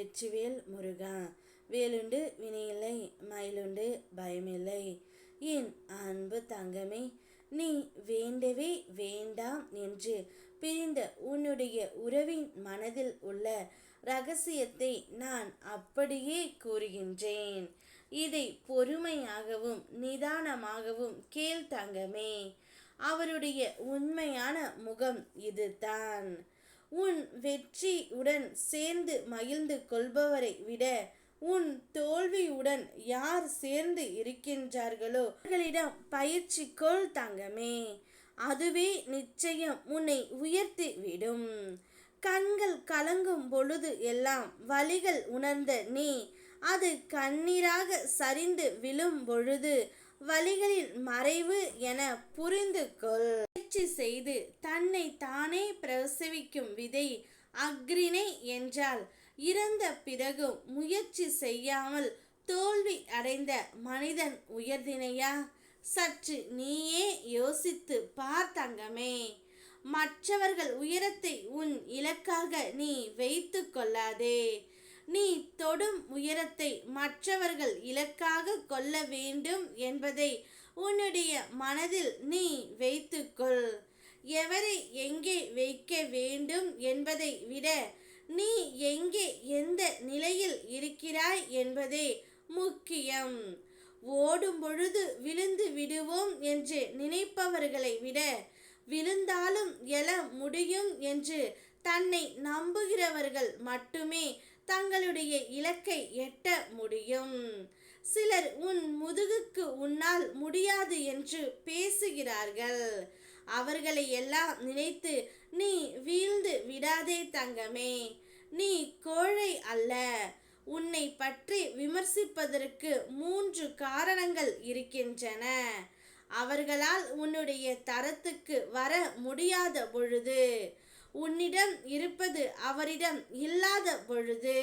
வெற்றிவேல் முருகா. வேலுண்டு வினையில்லை, மயிலுண்டு பயமில்லை. என் அன்பு தங்கமே, நீ வேண்டவே வேண்டாம் என்று பிரிந்த உன்னுடைய உறவின் மனதில் உள்ள ரகசியத்தை நான் அப்படியே கூறுகின்றேன். இதை பொறுமையாகவும் நிதானமாகவும் கேள் தங்கமே. அவருடைய உண்மையான முகம் இதுதான். உன் வெற்றியுடன் சேர்ந்து மகிழ்ந்து கொள்பவரை விட உன் தோல்வியுடன் யார் சேர்ந்து இருக்கின்றார்களோ அவர்களிடம் பயிற்சி கொள் தங்கமே. அதுவே நிச்சயம் உன்னை உயர்த்தி விடும். கண்கள் கலங்கும் பொழுது எல்லாம் வலிகள் உணர்ந்த நீ அது கண்ணீராக சரிந்து விழும் பொழுது வலிகளின் மறைவு என புரிந்து கொள். முயற்சி செய்து தன்னை தானே பிரசவிக்கும் விதை அக்ரிணை என்றால், இறந்த பிறகும் முயற்சி செய்யாமல் தோல்வி அடைந்த மனிதன் உயர்தினையா? சற்று நீயே யோசித்து பார் தங்கமே. மற்றவர்கள் உயரத்தை உன் இலக்காக நீ வைத்து கொள்ளாதே. நீ தொடும் உயரத்தை மற்றவர்கள் இலக்காக கொள்ள வேண்டும் என்பதை உன்னுடைய மனதில் நீ வைத்துக்கொள். எவரை எங்கே வைக்க வேண்டும் என்பதை விட நீ எங்கே எந்த நிலையில் இருக்கிறாய் என்பதே முக்கியம். ஓடும் பொழுது விழுந்து விடுவோம் என்று நினைப்பவர்களை விட விழுந்தாலும் எழ முடியும் என்று தன்னை நம்புகிறவர்கள் மட்டுமே தங்களுடைய இலக்கை எட்ட முடியும். சிலர் உன் முதுகுக்கு உன்னால் முடியாது என்று பேசுகிறார்கள். அவர்களை எல்லாம் நினைத்து நீ வீழ்ந்து விடாதே தங்கமே. நீ கோழை அல்ல. உன்னை பற்றி விமர்சிப்பதற்கு 3 காரணங்கள் இருக்கின்றன. அவர்களால் உன்னுடைய தரத்துக்கு வர முடியாத பொழுது, உன்னிடம் இருப்பது அவரிடம் இல்லாத பொழுது,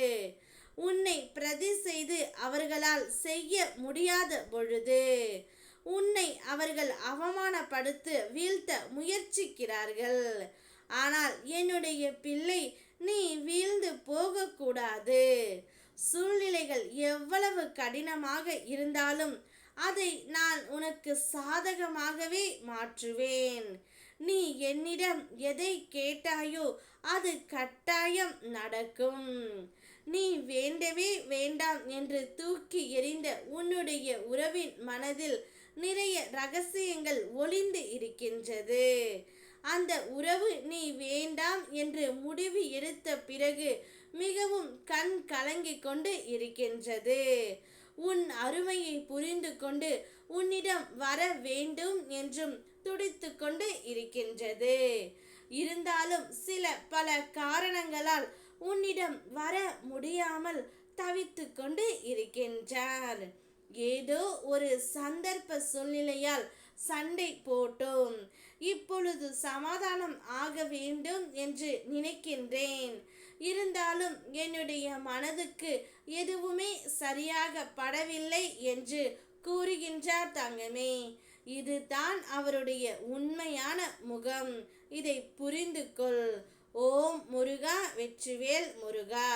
உன்னை பிரதி செய்து அவர்களால் செய்ய முடியாத பொழுது, உன்னை அவர்கள் அவமானப்படுத்த வீழ்த்த முயற்சிக்கிறார்கள். ஆனால் என்னுடைய பிள்ளை, நீ வீழ்ந்து போகக்கூடாது. சூழ்நிலைகள் எவ்வளவு கடினமாக இருந்தாலும் அதை நான் உனக்கு சாதகமாகவே மாற்றுவேன். நீ என்னிடம் எதை கேட்டாயோ அது கட்டாயம் நடக்கும். நீ வேண்டவே வேண்டாம் என்று தூக்கி எறிந்த உன்னுடைய உறவின் மனதில் நிறைய ரகசியங்கள் ஒளிந்து இருக்கின்றது. அந்த உறவு நீ வேண்டாம் என்று முடிவு எடுத்த பிறகு மிகவும் கண் கலங்கிக் கொண்டு இருக்கின்றது. உன் அருமையை புரிந்து கொண்டு உன்னிடம் வர வேண்டும் என்றும் துடித்து கொண்டு இருக்கின்றது. இருந்தாலும் பல காரணங்களால் உன்னிடம் வர முடியாமல் தவித்து கொண்டு இருக்கின்றார். ஏதோ ஒரு சந்தர்ப்ப சூழ்நிலையால் சண்டை போட்டோம். இப்பொழுது சமாதானம் ஆக வேண்டும் என்று நினைக்கின்றேன். இருந்தாலும் என்னுடைய மனதுக்கு எதுவுமே சரியாக படவில்லை என்று கூறுகின்றார் தங்கமே. இதுதான் அவருடைய உண்மையான முகம். இதை புரிந்து கொள். ஓம் முருகா. வெற்றிவேல் முருகா.